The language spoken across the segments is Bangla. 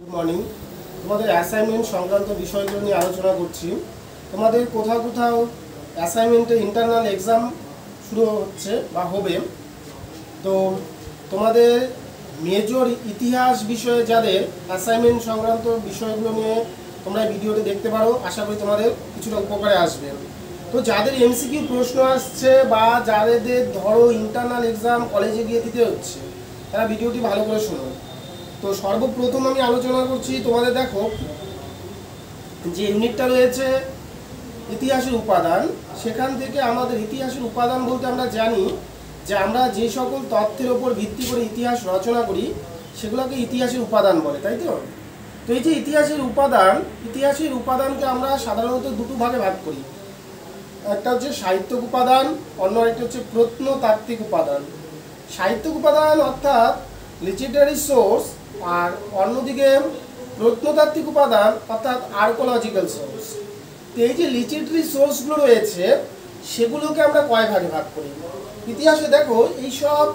Good morning. তোমাদের অ্যাসাইনমেন্ট সংক্রান্ত বিষয়গুলো নিয়ে আলোচনা করছি। তোমাদের কোথাও কোথাও অ্যাসাইনমেন্টে ইন্টারনাল এক্সাম শুরু হচ্ছে বা হবে। তো তোমাদের মেজর ইতিহাস বিষয়ে যাদের অ্যাসাইনমেন্ট সংক্রান্ত বিষয়গুলো নিয়ে তোমরা ভিডিওটি দেখতে পারো, আশা করি তোমাদের কিছুটা উপকারে আসবে। তো যাদের এমসিকিউ প্রশ্ন আসছে বা যাদের ধরো ইন্টারনাল এক্সাম কলেজে গিয়ে দিতে হচ্ছে, তারা ভিডিওটি ভালো করে শোনো। তো সর্বপ্রথম আমি আলোচনা করছি, তোমাদের দেখো যে ইউনিটটা রয়েছে ইতিহাসের উপাদান, সেখান থেকে আমাদের ইতিহাসের উপাদান বলতে আমরা জানি যে আমরা যে সকল তথ্যের ওপর ভিত্তি করে ইতিহাস রচনা করি সেগুলোকে ইতিহাসের উপাদান বলে, তাই তো? তো এই যে ইতিহাসের উপাদানকে আমরা সাধারণত দুটো ভাগে ভাগ করি। একটা হচ্ছে সাহিত্যিক উপাদান, অন্য একটা হচ্ছে প্রত্নতাত্ত্বিক উপাদান। সাহিত্যিক উপাদান অর্থাৎ লিটারেরি সোর্স, আর অন্যদিকে প্রত্নতাত্ত্বিক উপাদান অর্থাৎ আর্কোলজিক্যাল সোর্স। তো এই যে লিটারেরি সোর্সগুলো রয়েছে সেগুলোকে আমরা কয় ভাগে ভাগ করি? ইতিহাসে দেখো এইসব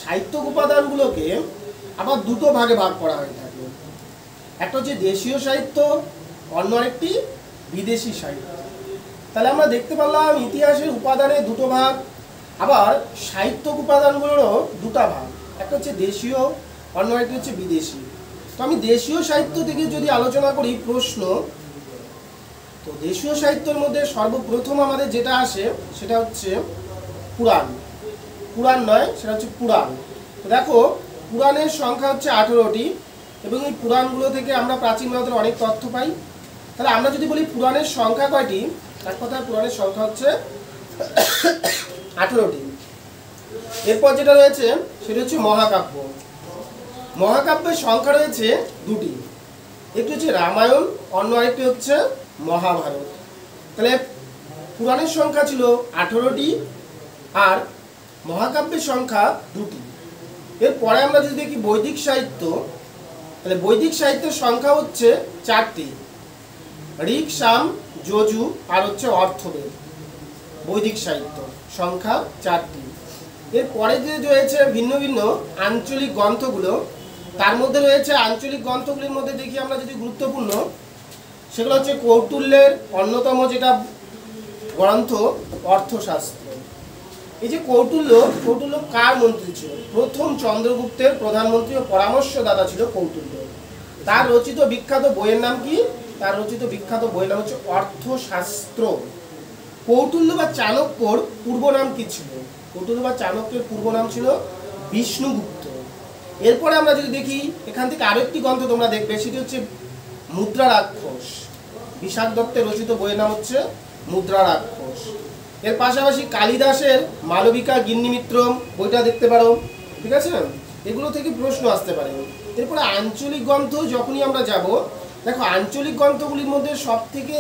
সাহিত্যিক উপাদানগুলোকে আবার দুটো ভাগে ভাগ করা হয়ে থাকে। একটা হচ্ছে দেশীয় সাহিত্য, অন্য আরেকটি বিদেশি সাহিত্য। তাহলে আমরা দেখতে পারলাম ইতিহাসের উপাদানের দুটো ভাগ, আবার সাহিত্যিক উপাদানগুলোরও দুটো ভাগ। একটা হচ্ছে দেশীয়, অন্য আরেকটি হচ্ছে বিদেশি। তো আমি দেশীয় সাহিত্য থেকে যদি আলোচনা করি প্রশ্ন, তো দেশীয় সাহিত্যের মধ্যে সর্বপ্রথম আমাদের যেটা আসে সেটা হচ্ছে পুরাণ। পুরাণ নয়, সেটা হচ্ছে পুরাণ। তো দেখো পুরাণের সংখ্যা হচ্ছে 18টি, এবং এই পুরাণগুলো থেকে আমরা প্রাচীন ভারতের অনেক তথ্য পাই। তাহলে আমরা যদি বলি পুরাণের সংখ্যা কয়টি, এক কথায় পুরাণের সংখ্যা হচ্ছে 18টি। এরপর যেটা রয়েছে সেটা হচ্ছে মহাকাব্য। মহাকাব্যের সংখ্যা রয়েছে দুটি, একটি হচ্ছে রামায়ণ, অন্য আরেকটি হচ্ছে মহাভারত। তাহলে পুরাণের সংখ্যা ছিল 18টি আর মহাকাব্যের সংখ্যা দুটি। এরপরে আমরা যদি দেখি বৈদিক সাহিত্য, তাহলে বৈদিক সাহিত্যের সংখ্যা হচ্ছে 4টি, ঋক, সাম, যজু আর হচ্ছে অর্থবেদ। বৈদিক সাহিত্য সংখ্যা 4টি। এরপরে যে রয়েছে ভিন্ন ভিন্ন আঞ্চলিক গ্রন্থগুলো, তার মধ্যে রয়েছে আঞ্চলিক গ্রন্থগুলির মধ্যে দেখি আমরা যদি গুরুত্বপূর্ণ, সেগুলো হচ্ছে কৌটিল্যের অন্যতম যেটা গ্রন্থ অর্থশাস্ত্র। এই যে কৌটিল্য কার মন্ত্রী ছিল? প্রথম চন্দ্রগুপ্তের প্রধানমন্ত্রী ও পরামর্শদাতা ছিল কৌটিল্য। তার রচিত বিখ্যাত বইয়ের নাম কি? তার রচিত বিখ্যাত বইয়ের নাম হচ্ছে অর্থশাস্ত্র। কৌটিল্য বা চাণক্যর পূর্ব নাম কি ছিল? কৌটিল্য বা চাণক্যের পূর্ব নাম ছিল বিষ্ণুগুপ্ত। এরপরে আমরা যদি দেখি এখান থেকে আরেকটি গ্রন্থ তোমরা দেখবে, সেটি হচ্ছে মুদ্রা রাক্ষস। বিশাখ দত্তের রচিত বইয়ের নাম হচ্ছে মুদ্রা রাক্ষস। এর পাশাপাশি কালিদাসের মালবিকা গিন্নিমিত্রম বইটা দেখতে পারো, ঠিক আছে? এগুলো থেকে প্রশ্ন আসতে পারে। এরপরে আঞ্চলিক গ্রন্থ যখনই আমরা যাব, দেখো আঞ্চলিক গ্রন্থগুলির মধ্যে সব থেকে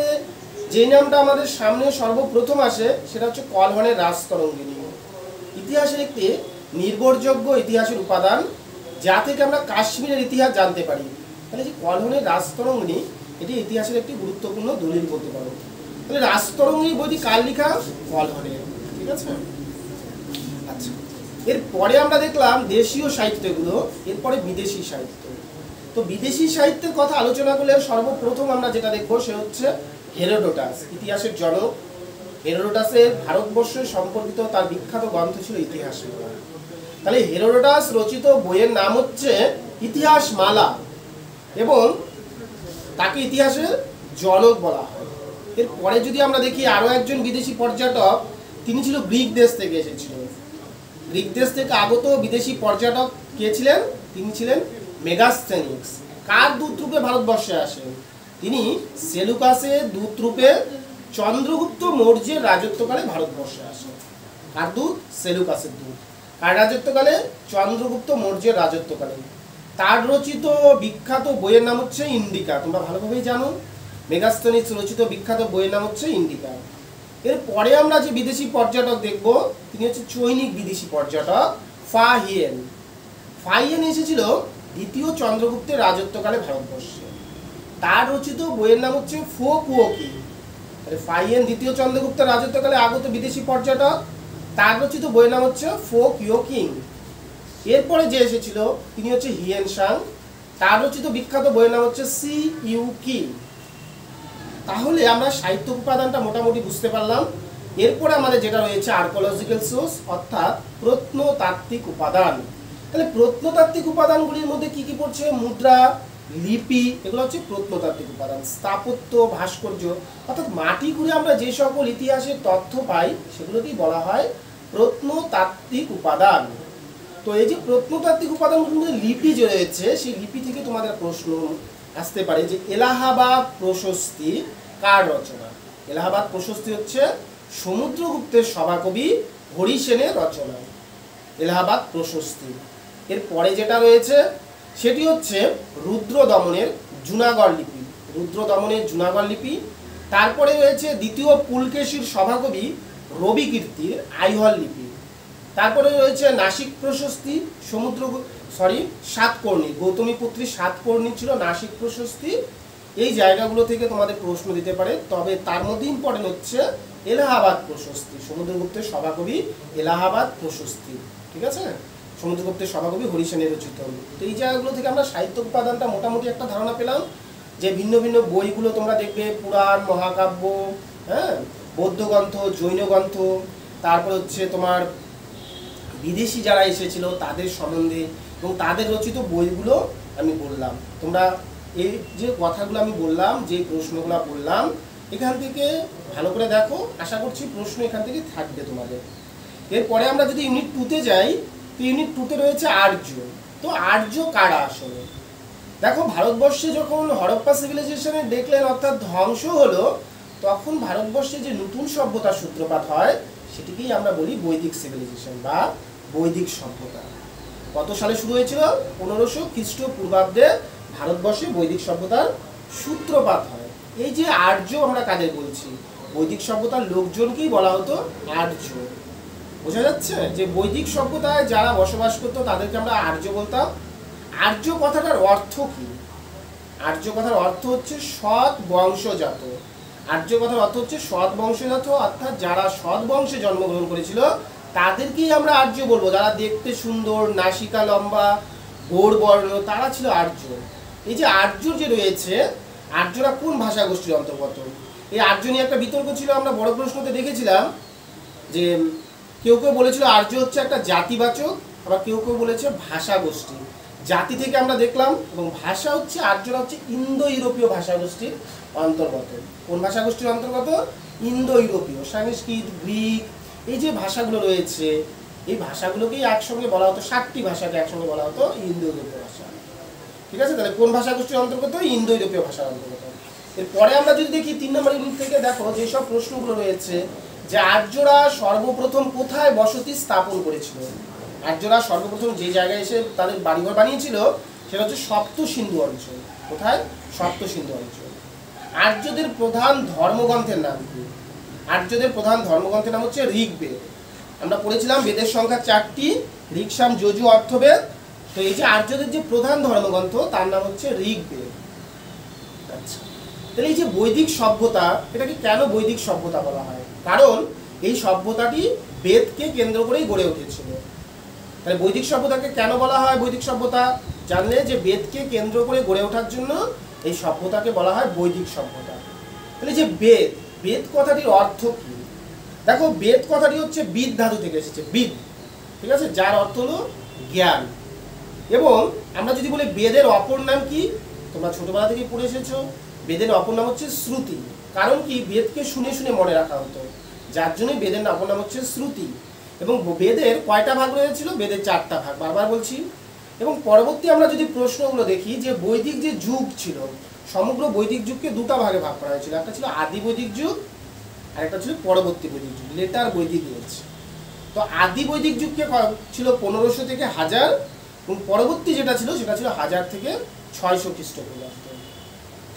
যে নামটা আমাদের সামনে সর্বপ্রথম আসে সেটা হচ্ছে কলহনের রাজতরঙ্গিনী। ইতিহাসের একটি নির্ভরযোগ্য ইতিহাসের উপাদান, যা থেকে আমরা কাশ্মীরের ইতিহাস জানতে পারি। তাহলে যে কলহনের রাজতরঙ্গিনী, এটি ইতিহাসের একটি গুরুত্বপূর্ণ দলিল বলতে পারো। তাহলে রাজতরঙ্গিনী বইটি কার লেখা? কলহনের, ঠিক আছে? আচ্ছা, এরপরে আমরা দেখলাম দেশীয় সাহিত্যগুলো, এরপরে বিদেশি সাহিত্য। তো বিদেশি সাহিত্যের কথা আলোচনা করলে সর্বপ্রথম আমরা যেটা দেখবো সে হচ্ছে হেরোডোটাস, ইতিহাসের জনক। হেরোডোটাসের ভারতবর্ষ সম্পর্কিত তার বিখ্যাত গ্রন্থ ছিল ইতিহাস মালা। তাহলে হেরোডোটাস রচিত বইয়ের নাম হচ্ছে ইতিহাস মালা, এবং তাকে ইতিহাসের জনক বলা হয়। এরপরে যদি আমরা দেখি আরো একজন বিদেশি পর্যটক, তিনি ছিল গ্রিক দেশ থেকে এসেছিলেন। গ্রিক দেশ থেকে আগত বিদেশি পর্যটক কে ছিলেন? তিনি ছিলেন মেগাসথেনিক্স। কার দূতরূপে ভারতবর্ষে আসেন? তিনি সেলুকাসের দূতরূপে চন্দ্রগুপ্ত মৌর্যের রাজত্বকালে ভারতবর্ষে আসেন। কার দূত? সেলুকাসের দূত। কার রাজত্বকালে? চন্দ্রগুপ্ত মৌর্যের রাজত্বকালে। তার রচিত বিখ্যাত বইয়ের নাম হচ্ছে ইন্ডিকা। তোমরা ভালোভাবেই জানো মেগাসথেনিক্স রচিত বিখ্যাত বইয়ের নাম হচ্ছে ইন্ডিকা। এরপরে আমরা যে বিদেশি পর্যটক দেখব, তিনি হচ্ছে চৈনিক বিদেশি পর্যটক ফাহিয়েন। ফাহিয়েন এসেছিল দ্বিতীয় চন্দ্রগুপ্তের রাজত্বকালে ভারতবর্ষে। তার রচিত বইয়ের নাম হচ্ছে ফোকুওকি। ফাহিয়েন দ্বিতীয় চন্দ্রগুপ্তের রাজত্বকালে আগত বিদেশি পর্যটক, তার রচিত বইয়ের নাম হচ্ছে ফোক ইয়োকিং। এরপরে যে এসেছিল তিনি হচ্ছে হিয়েন সাং। তার রচিত বিখ্যাত বইয়ের নাম হচ্ছে সি ইউ কি। তাহলে আমরা সাহিত্য উপাদানটা মোটামুটি বুঝতে পারলাম। এরপরে আমাদের যেটা রয়েছে আর্কোলজিক্যাল সোর্স, অর্থাৎ প্রত্নতাত্ত্বিক উপাদান। তাহলে প্রত্নতাত্ত্বিক উপাদানগুলির মধ্যে কি কি পড়ছে? মুদ্রা, লিপি, এগুলো হচ্ছে প্রত্নতাত্ত্বিক উপাদান। স্থাপত্য, ভাস্কর্য, অর্থাৎ মাটি খুঁড়ে আমরা যে সকল ইতিহাসের তথ্য পাই সেগুলোকেই বলা হয় প্রত্নতাত্ত্বিক উপাদান। তো এই যে প্রত্নতাত্ত্বিক উপাদানগুলোর মধ্যে লিপি যে রয়েছে, সেই লিপি থেকে তোমাদের প্রশ্ন আসতে পারে যে এলাহাবাদ প্রশস্তি কার রচনা? এলাহাবাদ প্রশস্তি হচ্ছে সমুদ্রগুপ্তের সভাকবি হরিসেনের রচনা, এলাহাবাদ প্রশস্তি। এর পরে যেটা রয়েছে সেটি হচ্ছে রুদ্রদমনের জুনাগড় লিপি, রুদ্রদমনের জুনাগড় লিপি। তারপরে রয়েছে দ্বিতীয় পুলকেশীর সভাকবি রবিকীর্তির আইহল লিপি। তারপরে রয়েছে নাসিক প্রশস্তি, সাতকর্ণী, গৌতমীপুত্রী সাতকর্ণী ছিল নাসিক প্রশস্তি। এই জায়গাগুলো থেকে তোমাদের প্রশ্ন দিতে পারে, তবে তার মধ্যে ইম্পর্টেন্ট হচ্ছে এলাহাবাদ প্রশস্তি, সমুদ্রগুপ্তের সভাকবি এলাহাবাদ প্রশস্তি, ঠিক আছে, সমুদ্রগুপ্তের সভাকবি হরিসেনের রচিত। তো এই জায়গাগুলো থেকে আমরা সাহিত্য উপাদানটা মোটামুটি একটা ধারণা পেলাম, যে ভিন্ন ভিন্ন বইগুলো তোমরা দেখবে, পুরাণ, মহাকাব্য, হ্যাঁ, বৌদ্ধ গ্রন্থ, জৈন গ্রন্থ, তারপর হচ্ছে তোমার বিদেশি যারা এসেছিল তাদের সম্বন্ধে এবং তাদের রচিত বইগুলো আমি বললাম। তোমরা এই যে কথাগুলো আমি বললাম, যে প্রশ্নগুলো বললাম, এখান থেকে ভালো করে দেখো, আশা করছি প্রশ্ন এখান থেকে থাকবে তোমাদের। এরপরে আমরা যদি ইউনিট 2-তে যাই, তো ইউনিট 2-তে রয়েছে আর্য। তো আর্য কারা আসলে? দেখো, ভারতবর্ষে যখন হরপ্পা সিভিলাইজেশনের দেখলেন, অর্থাৎ ধ্বংস হলো, তখন ভারতবর্ষে যে নতুন সভ্যতার সূত্রপাত হয় সেটিকেই আমরা বলি বৈদিক সিভিলাইজেশন বা বৈদিক সভ্যতা। কত সালে শুরু হয়েছিল? 1500 খ্রিস্টপূর্বাব্দে ভারতবর্ষে বৈদিক সভ্যতার সূত্রপাত হয়। এই যে আর্য আমরা কাদের বলছি? বৈদিক সভ্যতার লোকজনকেই বলা হতো আর্য। বোঝা যাচ্ছে যে বৈদিক সভ্যতায় যারা বসবাস করতো তাদেরকে আমরা আর্য বলতাম। আর্য কথাটার অর্থ কি? আর্য কথার অর্থ হচ্ছে সৎ বংশজাত। আর্য কথার অর্থ হচ্ছে সৎ বংশজাত, অর্থাৎ যারা সৎ বংশে জন্মগ্রহণ করেছিল তাদেরকেই আমরা আর্য বলবো। যারা দেখতে সুন্দর, নাসিকা লম্বা, গোড় বর্ণ, তারা ছিল আর্য। এই যে আর্য যে রয়েছে, আর্যরা কোন ভাষা গোষ্ঠীর অন্তর্গত? এই আর্য নিয়ে একটা বিতর্ক ছিল, আমরা বড় প্রশ্নতে দেখেছিলাম যে কেউ কেউ বলেছিল আর্য হচ্ছে একটা জাতিবাচক, আবার কেউ কেউ বলেছে ভাষা গোষ্ঠী। জাতি থেকে আমরা দেখলাম, এবং ভাষা হচ্ছে আর্যরা হচ্ছে ইন্দো ইউরোপীয় ভাষা গোষ্ঠীর অন্তর্গত। কোন ভাষা গোষ্ঠীর অন্তর্গত? ইন্দো ইউরোপীয়। সংস্কৃত, গ্রিক, এই যে ভাষাগুলো রয়েছে, এই ভাষাগুলোকেই একসঙ্গে বলা হতো, 7টি ভাষাকে একসঙ্গে বলা হতো ইন্দো ইউরোপীয় ভাষা, ঠিক আছে। তাহলে কোন ভাষা গোষ্ঠীর অন্তর্গত? ইন্দো ইউরোপীয় ভাষার অন্তর্গত। এরপরে আমরা যদি দেখি 3 নম্বর ইউনিট থেকে, দেখো যেসব প্রশ্নগুলো রয়েছে, যে আর্যরা সর্বপ্রথম কোথায় বসতি স্থাপন করেছিল? আর্যরা সর্বপ্রথম যে জায়গায় এসে তাদের বাড়িঘর বানিয়েছিল সেটা হচ্ছে সপ্ত সিন্ধু অঞ্চল। কোথায়? সপ্ত সিন্ধু অঞ্চল। আর্যদের প্রধান ধর্মগ্রন্থের নাম কি? আর্যদের প্রধান ধর্মগ্রন্থের নাম হচ্ছে ঋগ্বেদ। আমরা পড়েছিলাম বেদের সংখ্যা 4টি, ঋক্সাম, যজু, অর্থবেদ। তো এই যে আর্যদের যে প্রধান ধর্মগ্রন্থ তার নাম হচ্ছে ঋগ্বেদ। আচ্ছা, তাহলে এই যে বৈদিক সভ্যতা, এটাকে কেন বৈদিক সভ্যতা বলা হয়? কারণ এই সভ্যতাটি বেদকে কেন্দ্র করেই গড়ে উঠেছিল। তাহলে বৈদিক সভ্যতাকে কেন বলা হয় বৈদিক সভ্যতা? জানলে যে বেদকে কেন্দ্র করে গড়ে ওঠার জন্য এই সভ্যতাকে বলা হয় বৈদিক সভ্যতা। তাহলে যে বেদ, বেদ কথাটির অর্থ কি? দেখো, বেদ কথাটি হচ্ছে বিদ ধাতু থেকে এসেছে, বিদ, ঠিক আছে, যার অর্থ হলো জ্ঞান। এবং আমরা যদি বলি বেদের অপর নাম কি, তোমরা ছোটবেলা থেকেই পড়ে এসেছো, বেদের অপর নাম হচ্ছে শ্রুতি। কারণ কি? বেদকে শুনে শুনে মনে রাখা হতো, যার জন্য বেদের অপর নাম হচ্ছে শ্রুতি। এবং বেদের কয়টা ভাগ রয়েছিল? বেদের 4টা ভাগ, বারবার বলছি। এবং পরবর্তী আমরা যদি প্রশ্নগুলো দেখি, যে বৈদিক যে যুগ ছিল, সমগ্র বৈদিক যুগকে 2টা ভাগে ভাগ করা হয়েছিল। একটা ছিল আদি বৈদিক যুগ, আর একটা ছিল পরবর্তী বৈদিক যুগ, লেটার বৈদিক এজ। তো আদি বৈদিক যুগকে ছিল 1500 থেকে 1000, এবং পরবর্তী যেটা ছিল সেটা ছিল 1000 থেকে 600 খ্রিস্টপূর্বাব্দ।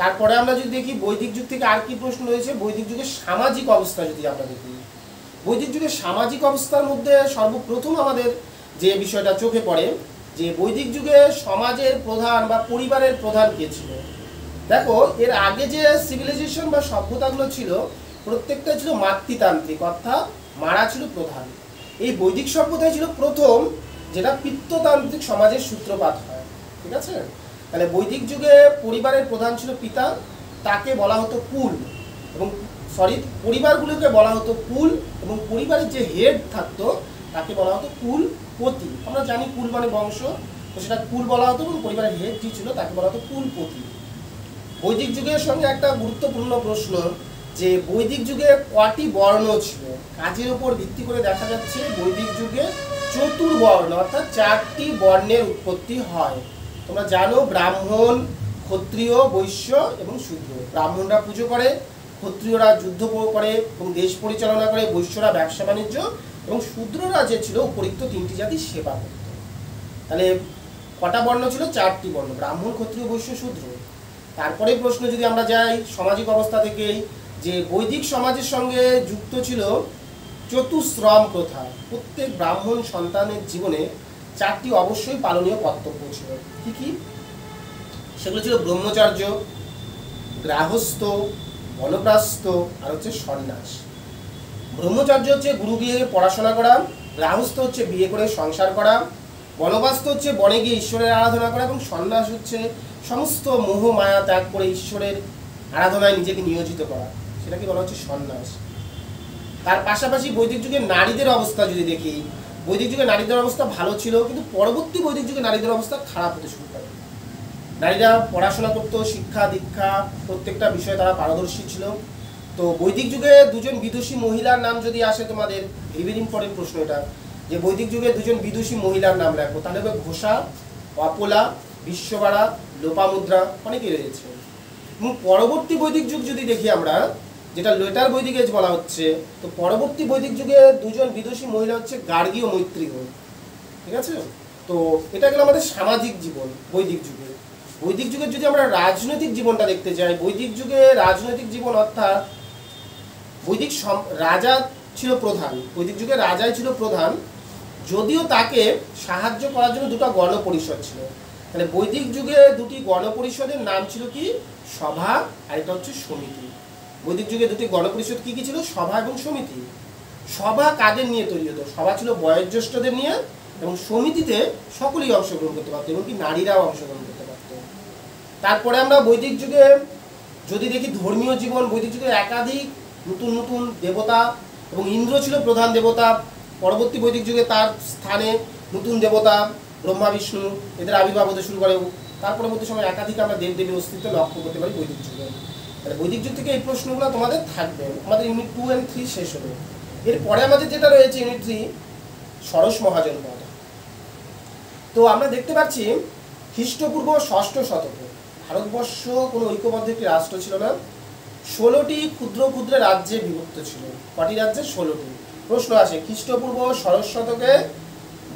তারপরে আমরা যদি দেখি বৈদিক যুগ থেকে আর কি প্রশ্ন রয়েছে, বৈদিক যুগের সামাজিক অবস্থা যদি আমরা দেখি, বৈদিক যুগের সামাজিক অবস্থার মধ্যে সর্বপ্রথম আমাদের যে বিষয়টা চোখে পড়ে, যে বৈদিক যুগে সমাজের প্রধান বা পরিবারের প্রধান কে ছিল? দেখো, এর আগে যে সিভিলাইজেশন বা সভ্যতাগুলো ছিল প্রত্যেকটা ছিল মাতৃতান্ত্রিক, অর্থাৎ মারা ছিল প্রধান। এই বৈদিক সভ্যতায় ছিল প্রথম যেটা পিতৃতান্ত্রিক সমাজের সূত্রপাত হয়, ঠিক আছে। তাহলে বৈদিক যুগে পরিবারের প্রধান ছিল পিতা, তাকে বলা হতো কুল, এবং পরিবারগুলোকে বলা হতো কুল, এবং পরিবারের যে হেড থাকতো তাকে বলা হতো কুলপতি। আমরা জানি কুল মানে বংশ, তো সেটা কুল বলা হতো, এবং পরিবারের হেড যে ছিল তাকে বলা হতো কুলপতি। বৈদিক যুগের সঙ্গে একটা গুরুত্বপূর্ণ প্রশ্ন, যে বৈদিক যুগে কটি বর্ণ ছিল? কাজের উপর ভিত্তি করে দেখা যাচ্ছে বৈদিক যুগে চতুর্বর্ণ অর্থাৎ 4টি বর্ণের উৎপত্তি হয়। তোমরা জানো ব্রাহ্মণ, ক্ষত্রিয়, বৈশ্য এবং শূদ্র। ব্রাহ্মণরা পুজো করে, ক্ষত্রিয়রা যুদ্ধ করে এবং দেশ পরিচালনা করে, বৈশ্যরা ব্যবসা বাণিজ্য, এবং শূদ্ররা যে ছিল উপরিক্ত 3টি জাতি সেবা করত। তাহলে কটা বর্ণ ছিল? 4টি বর্ণ, ব্রাহ্মণ, ক্ষত্রিয়, বৈশ্য, শূদ্র। তারপরে প্রশ্ন যদি আমরা যাই সামাজিক অবস্থা থেকেই, যে বৈদিক সমাজের সঙ্গে যুক্ত ছিল চতুশ্রম প্রথা। প্রত্যেক ব্রাহ্মণ সন্তানের জীবনে 4টি অবশ্যই পালনীয় কর্তব্য ছিল। কি কি? সেগুলো ছিল ব্রহ্মচর্য, গৃহস্থ, বনপ্রাস্থ আর হচ্ছে সন্ন্যাস। ব্রহ্মচর্য হচ্ছে গুরু গিয়ে পড়াশোনা করা, গৃহস্থ হচ্ছে বিয়ে করে সংসার করা, বনবাস হচ্ছে বনে গিয়ে ঈশ্বরের আরাধনা করা, এবং সন্ন্যাস হচ্ছে সমস্ত মোহ মায়া ত্যাগ করে ঈশ্বরের আরাধনায় নিজেকে নিয়োজিত করা, সেটাকে বলা হচ্ছে সন্ন্যাস। তার পাশাপাশি বৈদিক যুগের নারীদের অবস্থা যদি দেখি, বৈদিক যুগে নারীদের অবস্থা ভালো ছিল, কিন্তু পরবর্তী বৈদিক যুগে নারীদের অবস্থা খারাপ হতে শুরু করে। নারীরা পড়াশোনা করতো, শিক্ষা দীক্ষা প্রত্যেকটা বিষয়ে তারা পারদর্শী ছিল। তো বৈদিক যুগে দুজন বিদুষী মহিলার নাম যদি আসে তোমাদের, ভেরি ইম্পর্টেন্ট প্রশ্ন এটা, যে বৈদিক যুগে দুজন বিদুষী মহিলার নাম রাখবো, তাহলে হবে ঘোষা, অপলা, বিশ্ববাড়া, লোপামুদ্রা, অনেকেই রয়েছে। এবং পরবর্তী বৈদিক যুগ যদি দেখি আমরা, যেটা লেটার বৈদিক এজ বলা হচ্ছে, তো পরবর্তী বৈদিক যুগে দুজন বিদুষী মহিলা হচ্ছে গার্গী ও মৈত্রীয়। ঠিক আছে? তো এটা গেল আমাদের সামাজিক জীবন বৈদিক যুগে। বৈদিক যুগের যদি আমরা রাজনৈতিক জীবনটা দেখতে চাই, বৈদিক যুগে রাজনৈতিক জীবন অর্থাৎ বৈদিক রাজা ছিল প্রধান, বৈদিক যুগে রাজাই ছিল প্রধান, যদিও তাকে সাহায্য করার জন্য দুটো গণপরিষদ ছিল। তাহলে বৈদিক যুগে দুটি গণপরিষদের নাম ছিল কি? সভা আর এটা হচ্ছে সমিতি। বৈদিক যুগে দুটি গণপরিষদ কি কি ছিল? সভা এবং সমিতি। সভা কাদের নিয়ে তৈরি হতো? সভা ছিল বয়োজ্যেষ্ঠদের নিয়ে, এবং সমিতিতে সকলেই অংশগ্রহণ করতে পারতো, এমনকি নারীরাও অংশগ্রহণ করতে পারত। তারপরে আমরা বৈদিক যুগে যদি দেখি ধর্মীয় জীবন, বৈদিক যুগে একাধিক নতুন নতুন দেবতা, এবং ইন্দ্র ছিল প্রধান দেবতা। পরবর্তী বৈদিক যুগে তার স্থানে নতুন দেবতা ব্রহ্মা, বিষ্ণু এদের আবির্ভাব হতে শুরু করে। তার পরবর্তী সময় একাধিক আমরা দেবদেবীর অস্তিত্ব লক্ষ্য করতে পারি বৈদিক যুগে। তাহলে বৈদিক যুগ থেকে এই প্রশ্নগুলো তোমাদের থাকবে। আমাদের ইউনিট 2 and 3 শেষ হলো। এরপরে আমাদের যেটা রয়েছে ইউনিট 3, ষোড়শ মহাজন পদ। তো আমরা দেখতে পাচ্ছি খ্রিস্টপূর্ব 6ষ্ঠ শতকে ভারতবর্ষ কোনো ঐক্যবদ্ধ একটি রাষ্ট্র ছিল না। 16টি ক্ষুদ্র ক্ষুদ্র রাজ্যে বিভক্ত ছিল। কটি রাজ্যে? 16টি। প্রশ্ন আসে, খ্রিস্টপূর্ব ষোড়শ শতকে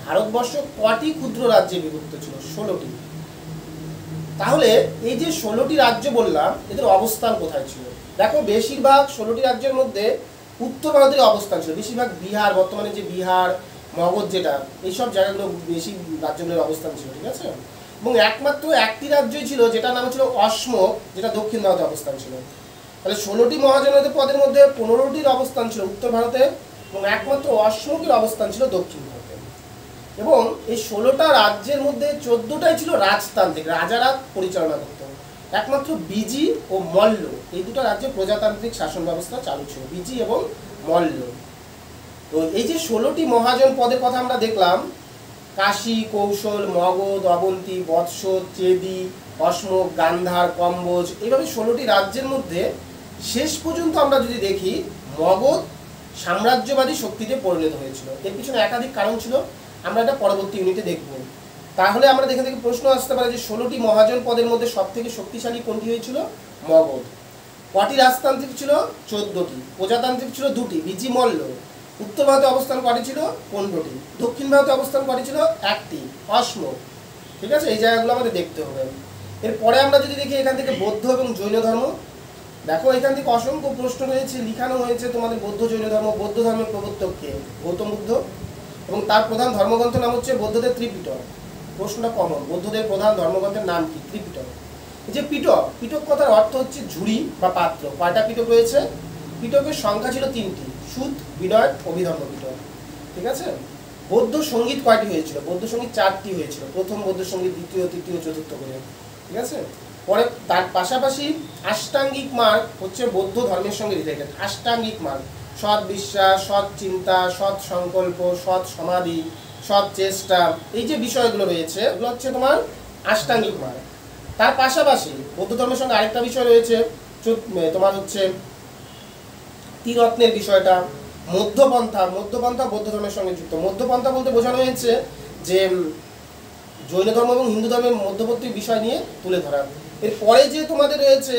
ভারতবর্ষ কটি ক্ষুদ্র রাজ্যে বিভক্ত ছিল? 16টি। তাহলে এই যে 16টি রাজ্য বললাম, এদের অবস্থান কোথায় ছিল? দেখো, বেশিরভাগ 16টি রাজ্যের মধ্যে উত্তর ভারতের অবস্থান ছিল। বেশিরভাগ বিহার, বর্তমানে যে বিহার, মগধ যেটা, এইসব জায়গাগুলো বেশি রাজ্যগুলোর অবস্থান ছিল। ঠিক আছে? এবং একমাত্র একটি রাজ্যই ছিল যেটার নাম ছিল অসমক, যেটা দক্ষিণ ভারতে অবস্থান ছিল। তাহলে 16টি মহাজনপদের পদের মধ্যে 15টির অবস্থান ছিল উত্তর ভারতে, এবং একমাত্র অসমকের অবস্থান ছিল দক্ষিণ ভারতে। এবং এই 16টা রাজ্যের মধ্যে 14টাই ছিল রাজতান্ত্রিক, রাজারা পরিচালনা করত। একমাত্র বিজি ও মল্ল, এই দুটো রাজ্যে প্রজাতান্ত্রিক শাসন ব্যবস্থা চালু ছিল, বিজি এবং মল্ল। তো এই যে 16টি মহাজন পদের কথা আমরা দেখলাম, কাশী, কৌশল, মগধ, অবন্তী, বৎস, চেদি, অসমক, গান্ধার, কম্বোজ, এইভাবে 16টি রাজ্যের মধ্যে শেষ পর্যন্ত আমরা যদি দেখি, মগধ সাম্রাজ্যবাদী শক্তিতে পরিণত হয়েছিল। এর পিছনে একাধিক কারণ ছিল, আমরা এটা পরবর্তী ইউনিটে দেখব। তাহলে আমরা দেখে থেকে প্রশ্ন আসতে পারে যে 16টি মহাজন পদের মধ্যে সব থেকে শক্তিশালী কোনটি হয়েছিল? মগধ। কটি রাজতান্ত্রিক ছিল? 14টি। প্রজাতান্ত্রিক ছিল 2টি, বিজি, মল্ল। উত্তর ভারতে অবস্থান কটি ছিল? 15টি। দক্ষিণ ভারতে অবস্থান কটি ছিল? 1টি, অসমক। ঠিক আছে? এই জায়গাগুলো আমাদের দেখতে হবে। এরপরে আমরা যদি দেখি এখান থেকে বৌদ্ধ এবং জৈন ধর্ম, দেখো এখান থেকে অসংখ্য প্রশ্ন রয়েছে, লিখানো হয়েছে তোমাদের বৌদ্ধ জৈন ধর্ম। বৌদ্ধ ধর্মের প্রবর্তক কে? গৌতম বুদ্ধ, এবং তার প্রধান ধর্মগ্রন্থ নাম হচ্ছে বৌদ্ধদের ত্রিপিটক। প্রশ্নটা কমন, বৌদ্ধদের প্রধান ধর্মগ্রন্থের নাম কি? ত্রিপিটক। এই যে পিটক, পিটক কথার অর্থ হচ্ছে ঝুড়ি বা পাত্র। কয়টা পিটক রয়েছে? পিটকের সংখ্যা ছিল 3টি, সুদ, বিনয়, অভিধর্ম পিটক। ঠিক আছে? বৌদ্ধ সঙ্গীত কয়টি হয়েছিল? বৌদ্ধ সঙ্গীত 4টি হয়েছিল। প্রথম বৌদ্ধ সঙ্গীত, দ্বিতীয়, তৃতীয়, চতুর্থ করে। ঠিক আছে। পরে তার পাশাপাশি আষ্টাঙ্গিক মার্গ হচ্ছে বৌদ্ধ ধর্মের সঙ্গে রিলেটেড। আষ্টাঙ্গিক মার্গ সৎ বিশ্বাস, সৎ চিন্তা, সৎ সংকল্প, সৎ সমাধি, সৎ চেষ্টা, এই যে বিষয়গুলো রয়েছে এগুলো হচ্ছে তোমার আষ্টাঙ্গিক মার্গ। তার পাশাপাশি বৌদ্ধ ধর্মের সঙ্গে আরেকটা বিষয় রয়েছে তোমার হচ্ছে ত্রিরত্নের বিষয়টা। মধ্যপন্থা, মধ্যপন্থা বৌদ্ধ ধর্মের সঙ্গে যুক্ত। মধ্যপন্থা বলতে বোঝানো হয়েছে যে জৈন ধর্ম এবং হিন্দু ধর্মের মধ্যবর্তী বিষয় নিয়ে তুলে ধরা। এরপরে যে তোমাদের রয়েছে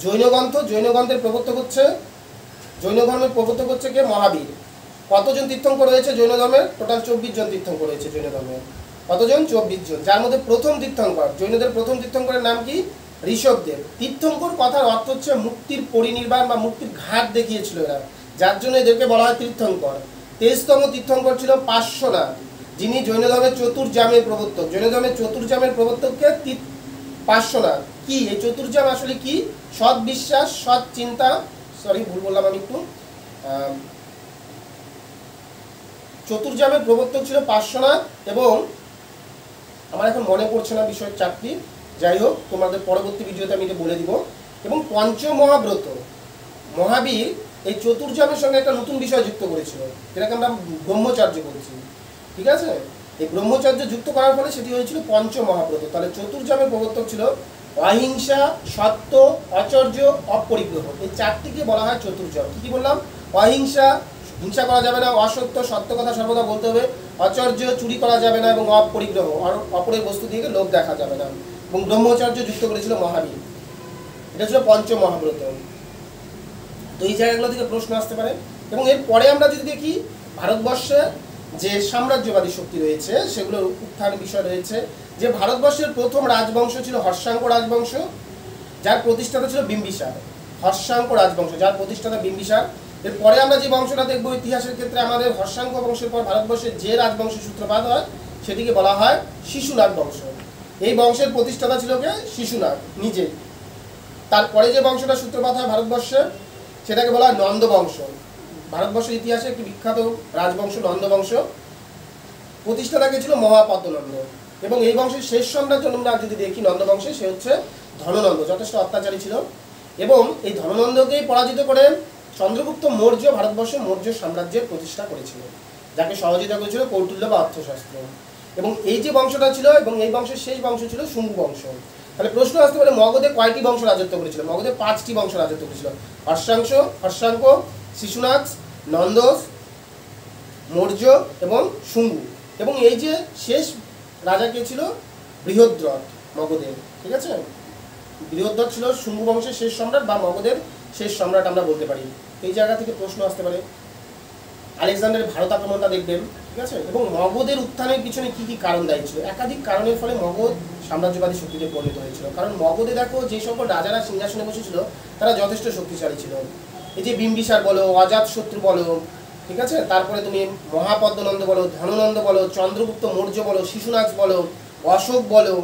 জৈনগ্রন্থ, জৈনগ্রন্থের প্রবর্তক হচ্ছে, জৈন ধর্মের প্রবর্তক হচ্ছে কে? মহাবীর। কতজন তীর্থঙ্কর রয়েছে জৈন ধর্মের? টোটাল 24 জন তীর্থঙ্কর রয়েছে জৈন ধর্মের। কতজন? 24 জন। যার মধ্যে প্রথম তীর্থঙ্কর, জৈনদের প্রথম তীর্থঙ্করের নাম কি? ঋষভদেব। তীর্থঙ্কর কথার অর্থ হচ্ছে মুক্তির পরিনির্বাণ বা মুক্তির ঘাট দেখিয়েছিল এরা, যার জন্য এদেরকে বলা হয় তীর্থঙ্কর। 23তম তীর্থঙ্কর ছিল পার্শ্বনাথ, যিনি জৈন ধর্মের চতুর্জামের প্রবর্তক। জৈন ধর্মের চতুর্জামের প্রবর্তককে পার্শ্বনাথ। কি এই চতুর্জাম আসলে কি? সৎ বিশ্বাস, সৎ চিন্তা, সরি ভুল বললাম আমি একটু, চতুর্জামের প্রবর্তক ছিল পার্শ্বনাথ, এবং আমার এখন মনে পড়ছে না বিষয়ের চারটি, যাই হোক তোমাদের পরবর্তী ভিডিওতে আমি এটা বলে দিব। এবং পঞ্চমহাব্রত, মহাবীর এই চতুর্জামের সঙ্গে একটা নতুন বিষয় যুক্ত করেছিল, যেটাকে আমরা ব্রহ্মচর্য বলছি। ঠিক আছে, এই ব্রহ্মচর্য যুক্ত করার ফলে সেটি হয়েছিল পঞ্চমহাব্রত। তাহলে চতুর্জামের প্রবর্তক ছিল অহিংসা, সত্য, আচর্য, অপরিগ্রহ। এই চারটিকে বলা হয় চতুর্জাম। কি বললাম? অহিংসা, হিংসা করা যাবে না, অসত্য, সত্য কথা সর্বদা বলতে হবে, আচর্য, চুরি করা যাবে না, এবং অপরিগ্রহ, আর অপরের বস্তু দিয়ে লোভ দেখা যাবে না। এবং ব্রহ্মচর্য যুক্ত করেছিল মহাবীর। এটা ছিল পঞ্চমহাব্রত। তো এই জায়গাগুলো থেকে প্রশ্ন আসতে পারে। এবং এরপরে আমরা যদি দেখি ভারতবর্ষে যে সাম্রাজ্যবাদী শক্তি রয়েছে সেগুলোর উত্থান বিষয় রয়েছে। যে ভারতবর্ষের প্রথম রাজবংশ ছিল হর্ষাঙ্ক রাজবংশ, যার প্রতিষ্ঠাতা ছিল বিম্বিসার। হর্ষাঙ্ক রাজবংশ, যার প্রতিষ্ঠাতা বিম্বিসার। এরপরে আমরা যে বংশটা দেখবো ইতিহাসের ক্ষেত্রে, আমাদের হর্ষাঙ্ক বংশের পর ভারতবর্ষের যে রাজবংশের সূত্রপাত হয় সেটিকে বলা হয় শিশুনাগ বংশ। এই বংশের প্রতিষ্ঠাতা ছিল কে? শিশুনাগ নিজে। তারপরে যে বংশটা সূত্রপাত হয় ভারতবর্ষে সেটাকে বলা হয় নন্দবংশ। ভারতবর্ষের ইতিহাসে একটি বিখ্যাত রাজবংশ নন্দবংশ। প্রতিষ্ঠাতা কে ছিল মহাপদ্মনন্দ। এবং এই বংশের শেষ সম্রাট আমরা যদি দেখি নন্দবংশে, সে হচ্ছে ধননন্দ, যথেষ্ট অত্যাচারী ছিল। এবং এই ধননন্দকেই পরাজিত করে চন্দ্রগুপ্ত মৌর্য ভারতবর্ষে মৌর্য সাম্রাজ্যের প্রতিষ্ঠা করেছিল, যাকে সহযোগিতা করেছিল কৌটিল্য বা অর্থশাস্ত্র। এবং এই যে বংশটা ছিল, এবং এই বংশের শেষ বংশ ছিল শুঙ্গ বংশ। তাহলে প্রশ্ন আসতে পারে মগধে কয়টি বংশ রাজত্ব করেছিল? মগধে 5টি বংশ রাজত্ব করেছিল। হর্ষাঙ্ক, শিশুনাগ, নন্দস, মৌর্য এবং শুঙ্গ। এবং এই যে শেষ রাজা কে ছিল? বৃহদ্রথ মগধের। ঠিক আছে, বৃহদ্রথ ছিল শুঙ্গ বংশের শেষ সম্রাট বা মগধের শেষ সম্রাট আমরা বলতে পারি। এই জায়গা থেকে প্রশ্ন আসতে পারে। আলেকজান্ডারের ভারত আক্রমণটা দেখবেন। ঠিক আছে, এবং মগধের উত্থানের পিছনে কি কি কারণ দায়ী ছিল? একাধিক কারণের ফলে মগধ সাম্রাজ্যবাদী শক্তিতে পরিণত হয়েছিল। কারণ মগধে দেখো যে সকল রাজারা সিংহাসনে বসেছিল তারা যথেষ্ট শক্তিশালী ছিল। এই যে বিম্বিসার বলো, অজাতশত্রু বলো, ঠিক আছে, তারপরে তুমি মহাপদ্মনন্দ বলো, ধননন্দ বলো, চন্দ্রগুপ্ত মৌর্য বলো, শিশুনাগ বলো, অশোক বলো,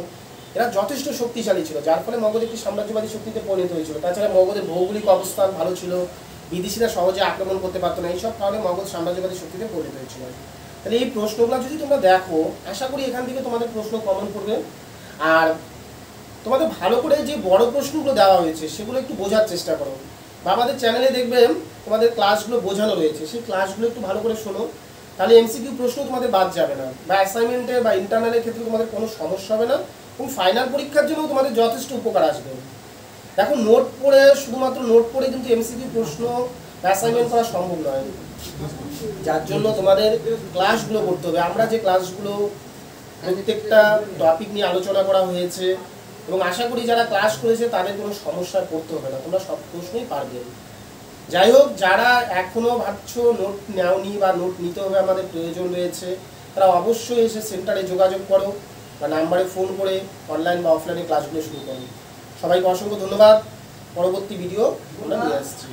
এরা যথেষ্ট শক্তিশালী ছিল, যার ফলে মগধ একটি সাম্রাজ্যবাদী শক্তিতে পরিণত হয়েছিল। তাছাড়া মগধের ভৌগোলিক অবস্থান ভালো ছিল, বিদেশিরা সহজে আক্রমণ করতে পারতো না, এইসব কারণে মগধ সাম্রাজ্যবাদী শক্তিতে পরিণত হয়েছিল। তাহলে এই প্রশ্নগুলো যদি তোমরা দেখো, আশা করি এখান থেকে তোমাদের প্রশ্ন কমন করবে। আর তোমাদের ভালো করে যে বড় প্রশ্নগুলো দেওয়া হয়েছে সেগুলো একটু বোঝার চেষ্টা করো, বা আমাদের চ্যানেলে দেখবে তোমাদের ক্লাসগুলো বোঝানো রয়েছে, সেই ক্লাসগুলো একটু ভালো করে শোনো, তাহলে এমসিকিউ প্রশ্ন তোমাদের বাদ যাবে না, বা অ্যাসাইনমেন্টে বা ইন্টারনালের ক্ষেত্রে তোমাদের কোনো সমস্যা হবে না, এবং ফাইনাল পরীক্ষার জন্য তোমাদের যথেষ্ট উপকার আসবে। দেখো নোট পড়ে, শুধুমাত্র নোট পড়ে কিন্তু এমসিকিউ প্রশ্ন অ্যাসাইনমেন্ট করা সম্ভব নয়, যার জন্য তোমাদের ক্লাসগুলো করতে হবে। আমরা যে ক্লাসগুলো প্রত্যেকটা টপিক নিয়ে আলোচনা করা হয়েছে, এবং আশা করি যারা ক্লাস করেছে তাদের কোনো সমস্যায় পড়তে হবে না, তোমরা সব প্রশ্নই পারবে। যাই হোক, যারা এখনও ভাবছো নোট নেওনি বা নোট নিতে হবে আমাদের প্রয়োজন রয়েছে, তারা অবশ্যই এসে সেন্টারে যোগাযোগ করো বা নাম্বারে ফোন করে অনলাইন বা অফলাইনে ক্লাসগুলো শুরু করো। সবাইকে অসংখ্য ধন্যবাদ। পরবর্তী ভিডিও আমরা নিয়ে আসছি।